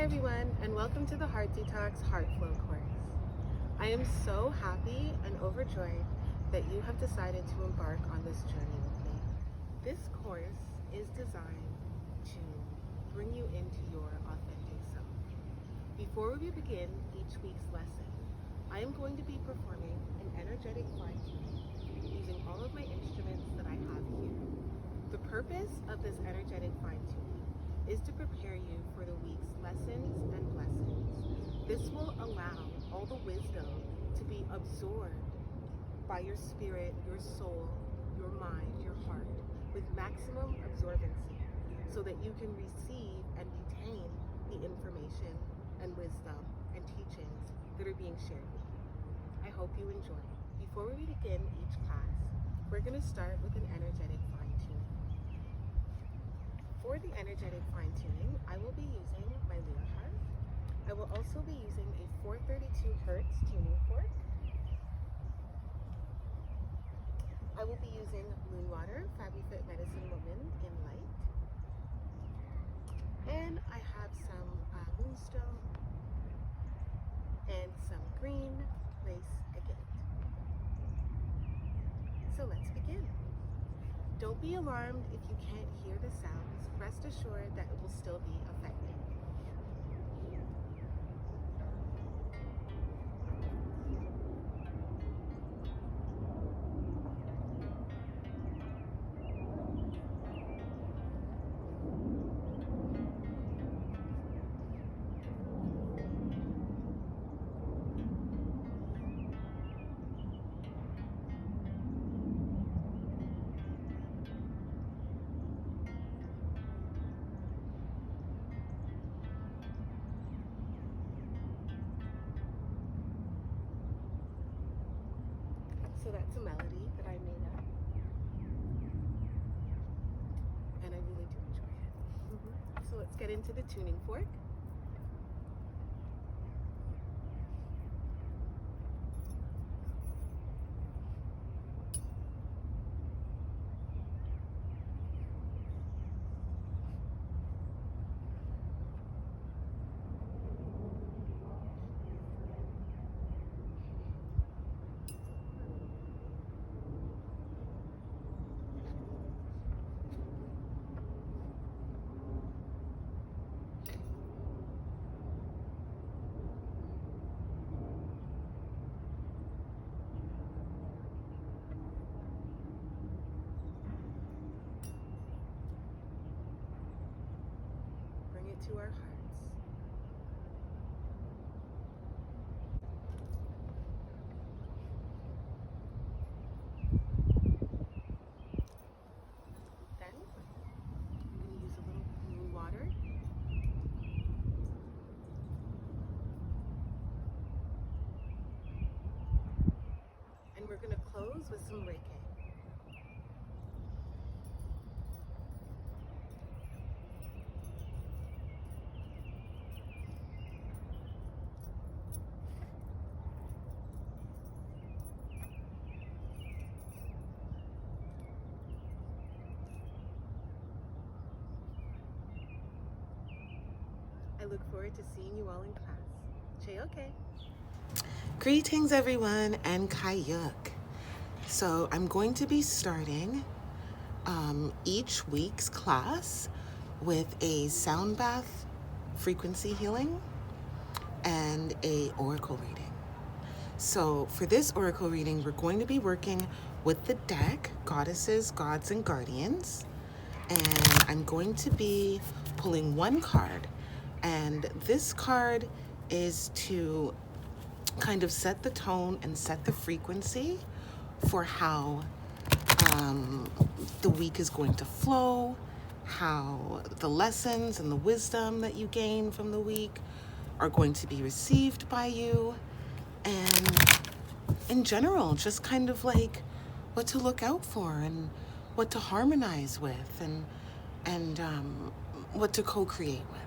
everyone, and welcome to the Heart Detox Heart Flow course. I am so happy and overjoyed that you have decided to embark on this journey with me. This course is designed to bring you into your authentic self. Before we begin each week's lesson, I am going to be performing an energetic fine tuning using all of my instruments that I have here. The purpose of this energetic fine tuning is to prepare you for the week's lessons and blessings. This will allow all the wisdom to be absorbed by your spirit, your soul, your mind, your heart, with maximum absorbency, so that you can receive and retain the information and wisdom and teachings that are being shared with you. I hope you enjoy. Before we begin each class, we're going to start with an energetic fine tuning. For the energetic fine tuning, I will be using my lyre harp. I will also be using a 432 hertz tuning fork. I will be using Moonwater Fabifit Medicine Woman in light. And I have some moonstone and some green lace agate. So let's begin. Don't be alarmed if you can't hear the sounds. Rest assured that it will still be effective. So that's a melody that I made up, and I really do enjoy it. So let's get into the tuning fork. To our hearts. Then I'm going to use a little moon water. And we're going to close with some Reiki. I look forward to seeing you all in class. Cheyoke. Greetings everyone and Kayuk. So I'm going to be starting each week's class with a sound bath, frequency healing, and a oracle reading. So for this oracle reading, we're going to be working with the deck, Goddesses, Gods, and Guardians. And I'm going to be pulling one card. And this card is to kind of set the tone and set the frequency for how the week is going to flow, how the lessons and the wisdom that you gain from the week are going to be received by you, and in general, just kind of like what to look out for and what to harmonize with and what to co-create with.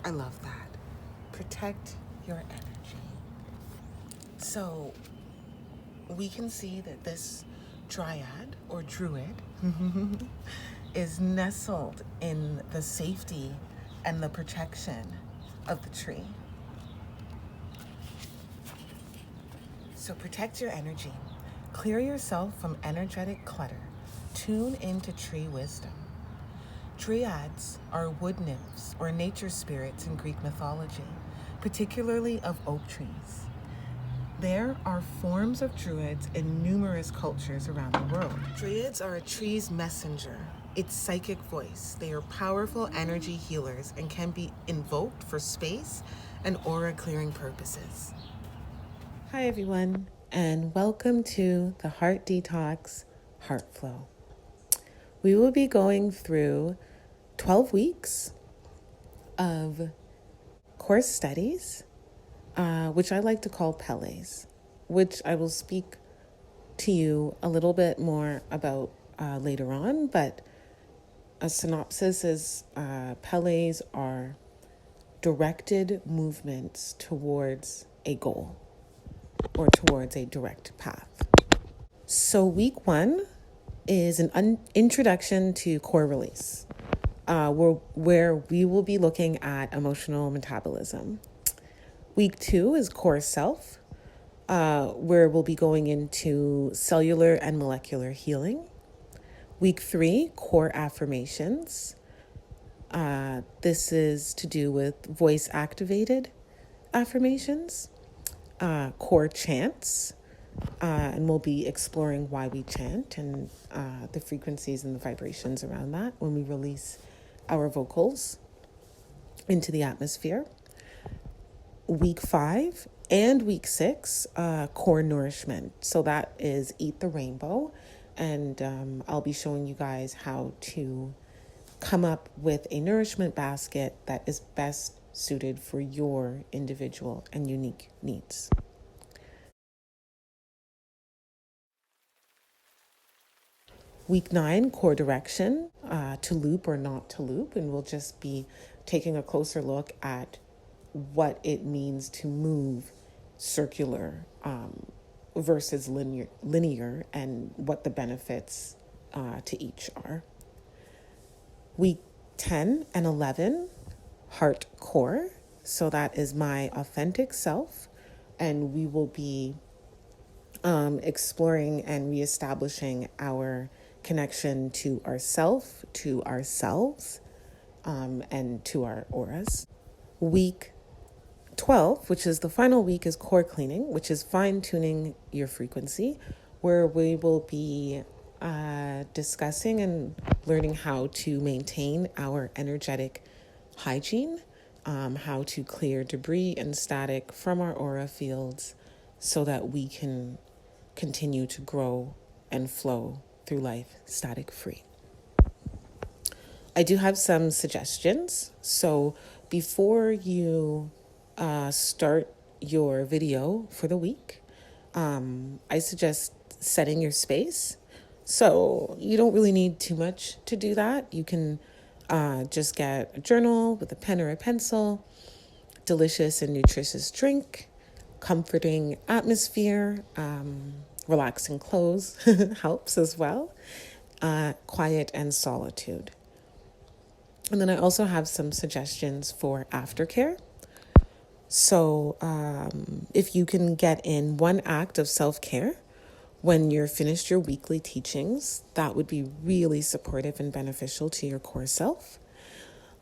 I love that. Protect your energy. So we can see that this dryad or druid is nestled in the safety and the protection of the tree. So protect your energy. Clear yourself from energetic clutter. Tune into tree wisdom. Dryads are wood nymphs or nature spirits in Greek mythology, particularly of oak trees. There are forms of druids in numerous cultures around the world. Dryads are a tree's messenger, its psychic voice. They are powerful energy healers and can be invoked for space and aura clearing purposes. Hi everyone, and welcome to the Heart Detox Heart Flow. We will be going through 12 weeks of course studies, which I like to call Pelés, which I will speak to you a little bit more about later on, but a synopsis is Pelés are directed movements towards a goal or towards a direct path. So week 1 is an introduction to core release, where we will be looking at emotional metabolism. Week 2 is core self, where we'll be going into cellular and molecular healing. Week 3, core affirmations. This is to do with voice activated affirmations. Core chants, and we'll be exploring why we chant and the frequencies and the vibrations around that when we release our vocals into the atmosphere. Week 5 and week 6, core nourishment. So that is Eat the Rainbow, and I'll be showing you guys how to come up with a nourishment basket that is best suited for your individual and unique needs. Week 9, core direction, to loop or not to loop, and we'll just be taking a closer look at what it means to move circular versus linear and what the benefits to each are. Week 10 and 11, heart core. So that is my authentic self, and we will be exploring and reestablishing our connection to ourself, to ourselves, and to our auras. Week 12, which is the final week, is core cleaning, which is fine-tuning your frequency, where we will be discussing and learning how to maintain our energetic hygiene, how to clear debris and static from our aura fields so that we can continue to grow and flow through life static free. I do have some suggestions. So before you start your video for the week, I suggest setting your space. So you don't really need too much to do that. You can just get a journal with a pen or a pencil, delicious and nutritious drink, comforting atmosphere, relaxing clothes helps as well, quiet and solitude. And then I also have some suggestions for aftercare. So if you can get in one act of self-care when you're finished your weekly teachings, that would be really supportive and beneficial to your core self.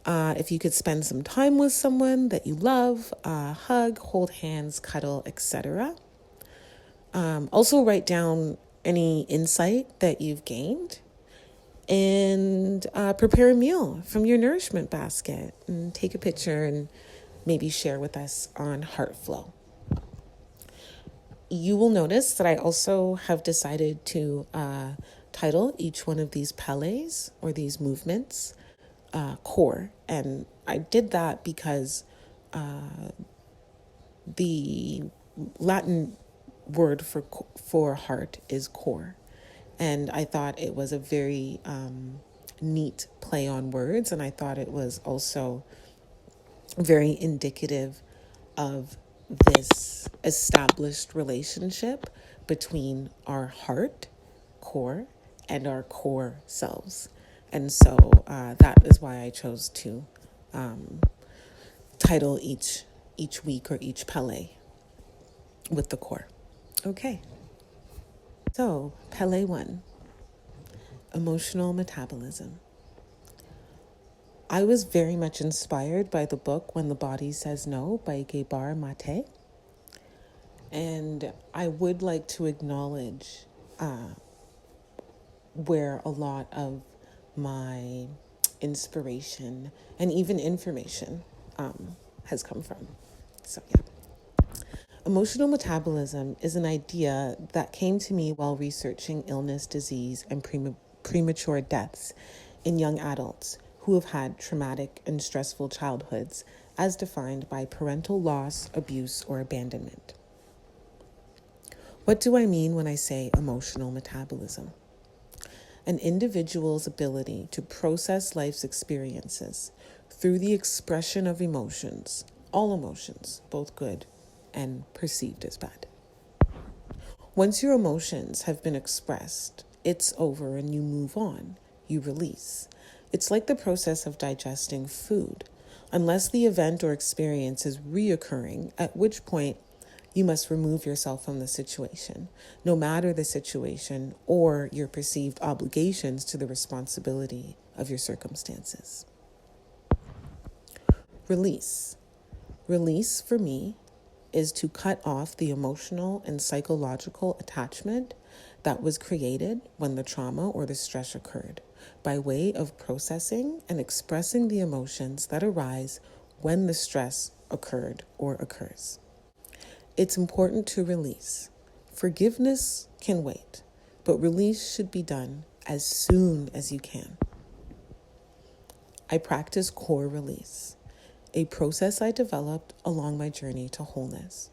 If you could spend some time with someone that you love, hug, hold hands, cuddle, etc. Also write down any insight that you've gained, and prepare a meal from your nourishment basket and take a picture and maybe share with us on Heartflow. You will notice that I also have decided to title each one of these Pelés or these movements core. And I did that because the Latin word for heart is core. And I thought it was a very neat play on words. And I thought it was also very indicative of this established relationship between our heart, core, and our core selves. And so that is why I chose to title each week or each Pelé with the core. Okay. So, Pelé 1, emotional metabolism. I was very much inspired by the book When the Body Says No by Gabar Mate. And I would like to acknowledge where a lot of my inspiration and even information has come from. So, yeah. Emotional metabolism is an idea that came to me while researching illness, disease, and premature deaths in young adults who have had traumatic and stressful childhoods as defined by parental loss, abuse, or abandonment. What do I mean when I say emotional metabolism? An individual's ability to process life's experiences through the expression of emotions, all emotions, both good and perceived as bad. Once your emotions have been expressed, it's over and you move on, you release. It's like the process of digesting food, unless the event or experience is reoccurring, at which point you must remove yourself from the situation, no matter the situation or your perceived obligations to the responsibility of your circumstances. Release. Release for me is to cut off the emotional and psychological attachment that was created when the trauma or the stress occurred, by way of processing and expressing the emotions that arise when the stress occurred or occurs. It's important to release. Forgiveness can wait, but release should be done as soon as you can. I practice core release, a process I developed along my journey to wholeness.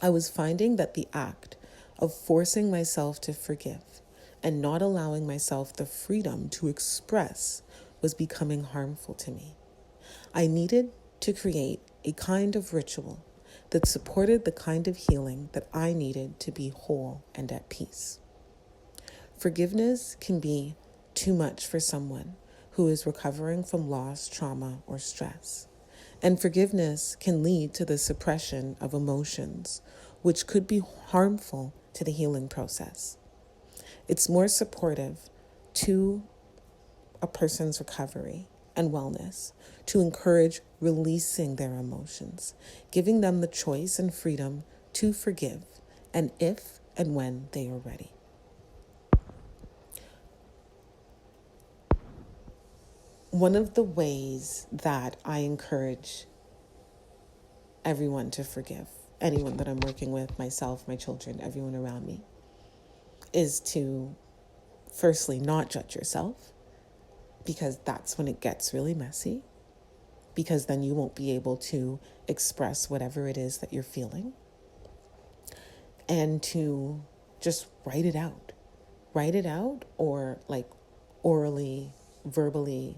I was finding that the act of forcing myself to forgive and not allowing myself the freedom to express was becoming harmful to me. I needed to create a kind of ritual that supported the kind of healing that I needed to be whole and at peace. Forgiveness can be too much for someone who is recovering from loss, trauma, or stress. And forgiveness can lead to the suppression of emotions, which could be harmful to the healing process. It's more supportive to a person's recovery and wellness to encourage releasing their emotions, giving them the choice and freedom to forgive, and if and when they are ready. One of the ways that I encourage everyone to forgive, anyone that I'm working with, myself, my children, everyone around me, is to firstly not judge yourself, because that's when it gets really messy, because then you won't be able to express whatever it is that you're feeling, and to just write it out, or like orally, verbally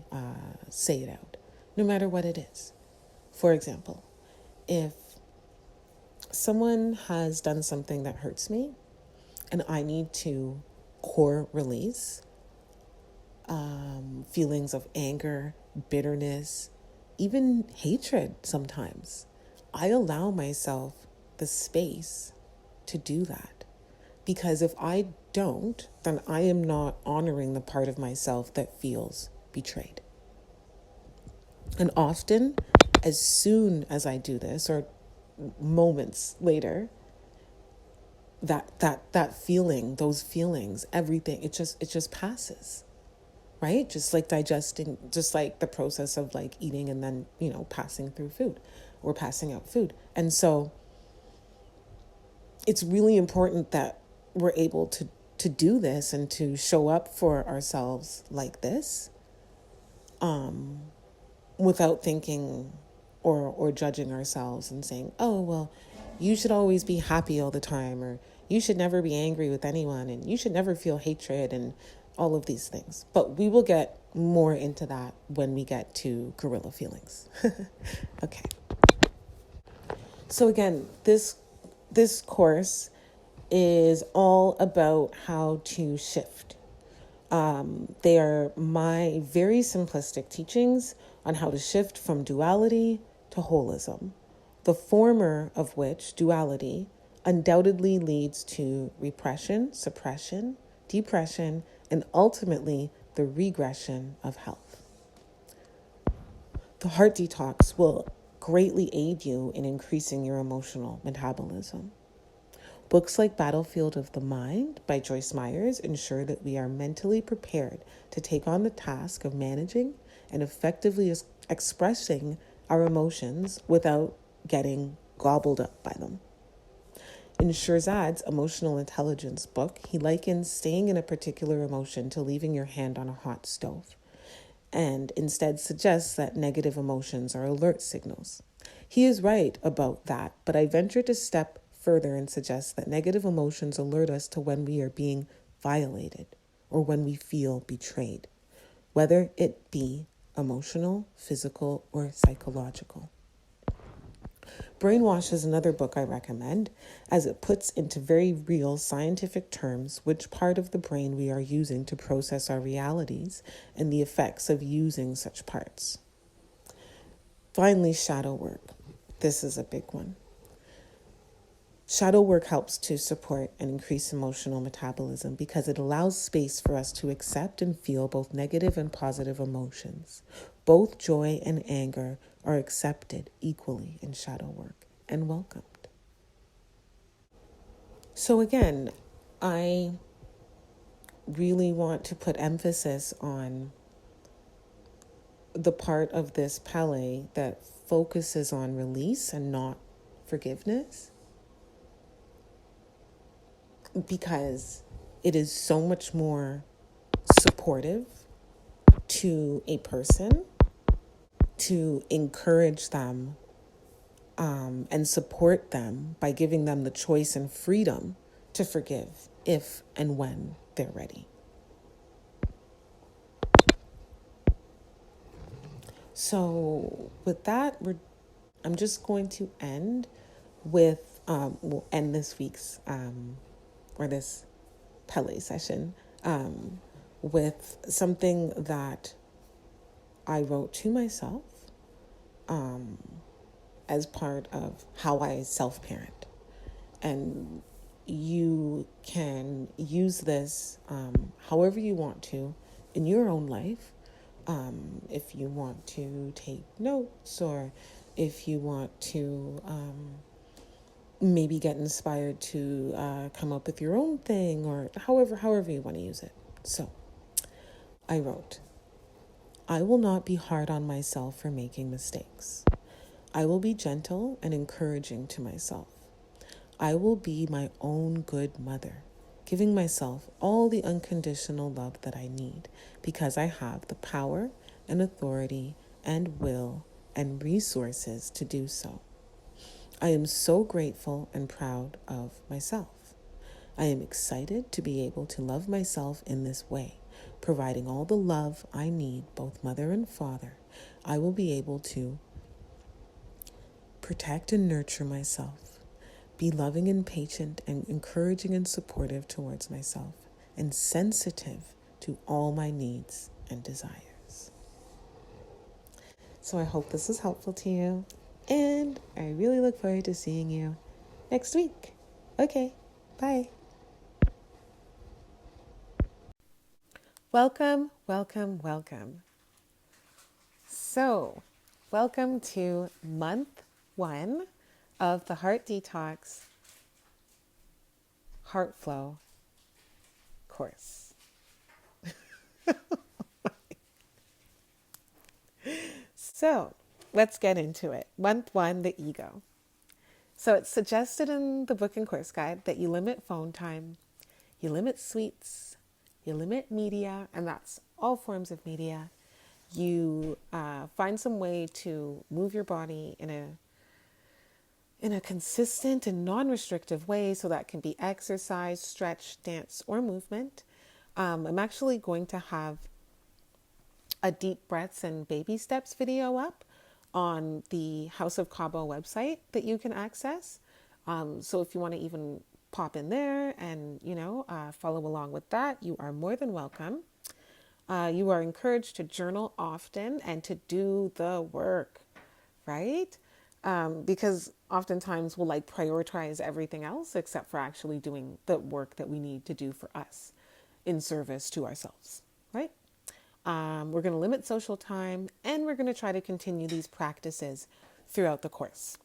say it out, no matter what it is. For example, if someone has done something that hurts me and I need to core release feelings of anger, bitterness, even hatred sometimes, I allow myself the space to do that. Because if I don't, then I am not honoring the part of myself that feels betrayed. And often, as soon as I do this, or moments later, that feeling, those feelings, everything, it just passes. Right? Just like digesting, just like the process of like eating and then, passing through food or passing out food. And so it's really important that we're able to do this and to show up for ourselves like this, without thinking or judging ourselves and saying, oh, well, you should always be happy all the time, or you should never be angry with anyone, and you should never feel hatred, and all of these things. But we will get more into that when we get to gorilla feelings. Okay. So again, this course is all about how to shift, They are my very simplistic teachings on how to shift from duality to holism, the former of which, duality, undoubtedly leads to repression, suppression, depression, and ultimately the regression of health. The Heart Detox will greatly aid you in increasing your emotional metabolism. Books like Battlefield of the Mind by Joyce Myers ensure that we are mentally prepared to take on the task of managing and effectively expressing our emotions without getting gobbled up by them. In Shirzad's emotional intelligence book, he likens staying in a particular emotion to leaving your hand on a hot stove, and instead suggests that negative emotions are alert signals. He is right about that, but I venture to step further and suggest that negative emotions alert us to when we are being violated or when we feel betrayed, whether it be emotional, physical, or psychological. Brainwash is another book I recommend, as it puts into very real scientific terms which part of the brain we are using to process our realities and the effects of using such parts. Finally, shadow work. This is a big one. Shadow work helps to support and increase emotional metabolism because it allows space for us to accept and feel both negative and positive emotions. Both joy and anger are accepted equally in shadow work and welcomed. So again, I really want to put emphasis on the part of this Pelé that focuses on release and not forgiveness, because it is so much more supportive to a person to encourage them and support them by giving them the choice and freedom to forgive if and when they're ready. So with that, I'm just going to end with, we'll end this week's or this Pelé session with something that I wrote to myself as part of how I self-parent. And you can use this however you want to in your own life. If you want to take notes, or if you want to maybe get inspired to come up with your own thing, or however you want to use it. So I wrote, I will not be hard on myself for making mistakes. I will be gentle and encouraging to myself. I will be my own good mother, giving myself all the unconditional love that I need, because I have the power and authority and will and resources to do so. I am so grateful and proud of myself. I am excited to be able to love myself in this way, providing all the love I need, both mother and father. I will be able to protect and nurture myself, be loving and patient and encouraging and supportive towards myself, and sensitive to all my needs and desires. So I hope this is helpful to you, and I really look forward to seeing you next week. Okay, bye. Welcome. So, welcome to month 1 of the Heart Detox Heart Flow course. So, let's get into it. Month 1, the ego. So it's suggested in the book and course guide that you limit phone time, you limit sweets, you limit media, and that's all forms of media. You find some way to move your body in a consistent and non-restrictive way, so that can be exercise, stretch, dance, or movement. I'm actually going to have a deep breaths and baby steps video up on the House of Cabo website that you can access. So if you want to even pop in there and, follow along with that, you are more than welcome. You are encouraged to journal often and to do the work, right? Because oftentimes we'll like prioritize everything else except for actually doing the work that we need to do for us in service to ourselves, right? We're going to limit social time and we're going to try to continue these practices throughout the course.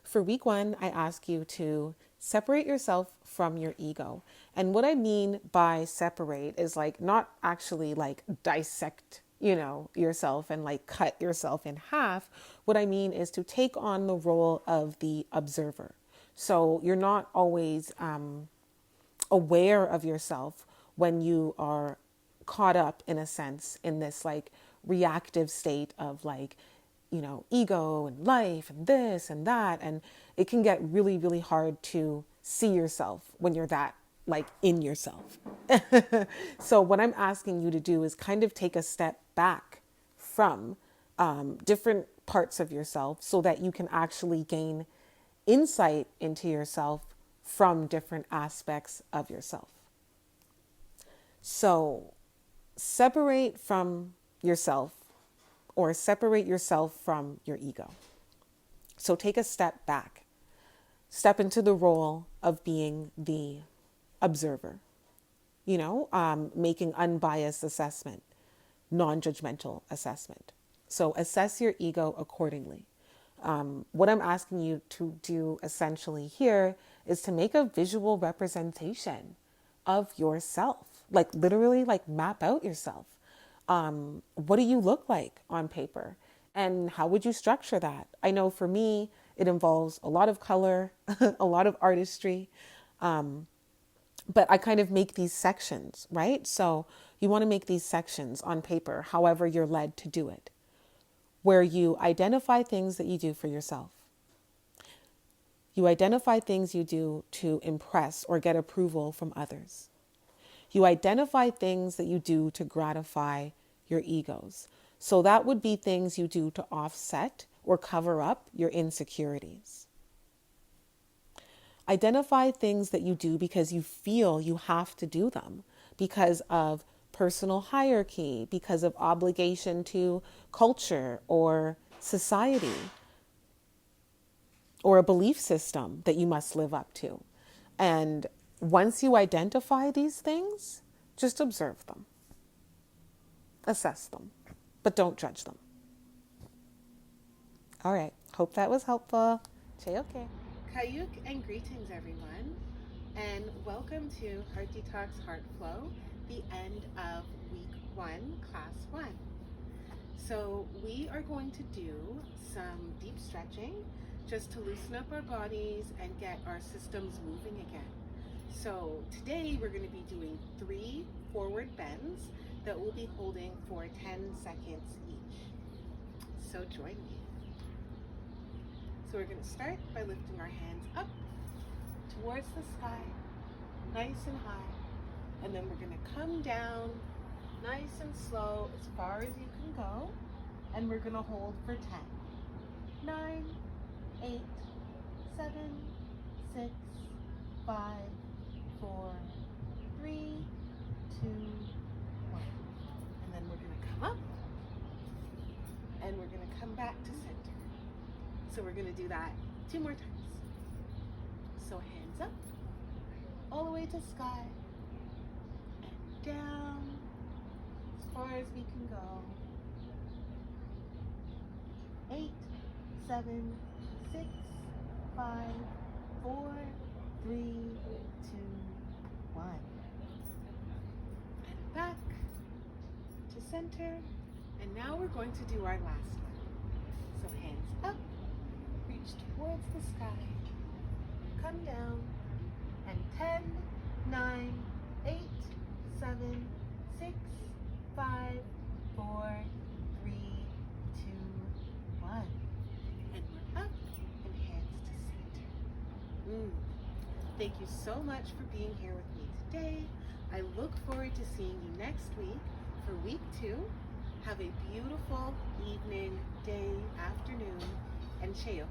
For week 1, I ask you to separate yourself from your ego. And what I mean by separate is like not actually like dissect, yourself and like cut yourself in half. What I mean is to take on the role of the observer. So you're not always aware of yourself when you are caught up in a sense in this like reactive state of like, ego and life and this and that. And it can get really, really hard to see yourself when you're that like in yourself. So what I'm asking you to do is kind of take a step back from different parts of yourself so that you can actually gain insight into yourself from different aspects of yourself. So separate from yourself or separate yourself from your ego. So take a step back. Step into the role of being the observer, making unbiased assessment, non-judgmental assessment. So assess your ego accordingly. What I'm asking you to do essentially here is to make a visual representation of yourself, like literally like map out yourself. What do you look like on paper? And how would you structure that? I know for me, it involves a lot of color, a lot of artistry. But I kind of make these sections, right? So you want to make these sections on paper, however you're led to do it, where you identify things that you do for yourself. You identify things you do to impress or get approval from others. You identify things that you do to gratify your egos. So that would be things you do to offset or cover up your insecurities. Identify things that you do because you feel you have to do them, because of personal hierarchy, because of obligation to culture or society, or a belief system that you must live up to. And once you identify these things, just observe them, assess them, but don't judge them. All right, hope that was helpful. Okay. Kayuk and greetings, everyone, and welcome to Heart Detox Heart Flow, the end of week 1, class 1. So we are going to do some deep stretching just to loosen up our bodies and get our systems moving again. So today we're going to be doing 3 forward bends that we'll be holding for 10 seconds each. So join me. So we're going to start by lifting our hands up towards the sky, nice and high. And then we're going to come down nice and slow as far as you can go. And we're going to hold for 10, 9, 8, 7, 6, 5, 4, 3, 2, 1. And then we're going to come up and we're going to come back to center. So we're going to do that 2 more times. So hands up, all the way to sky, and down as far as we can go. 8, 7, 6, 5, 4, 3, 2, 1. And back to center. And now we're going to do our last one. So hands up. Towards the sky, come down, and 10, 9, 8, 7, 6, 5, 4, 3, 2, 1. And we're up and hands to center. Thank you so much for being here with me today. I look forward to seeing you next week for week 2. Have a beautiful evening, day, afternoon, and okay.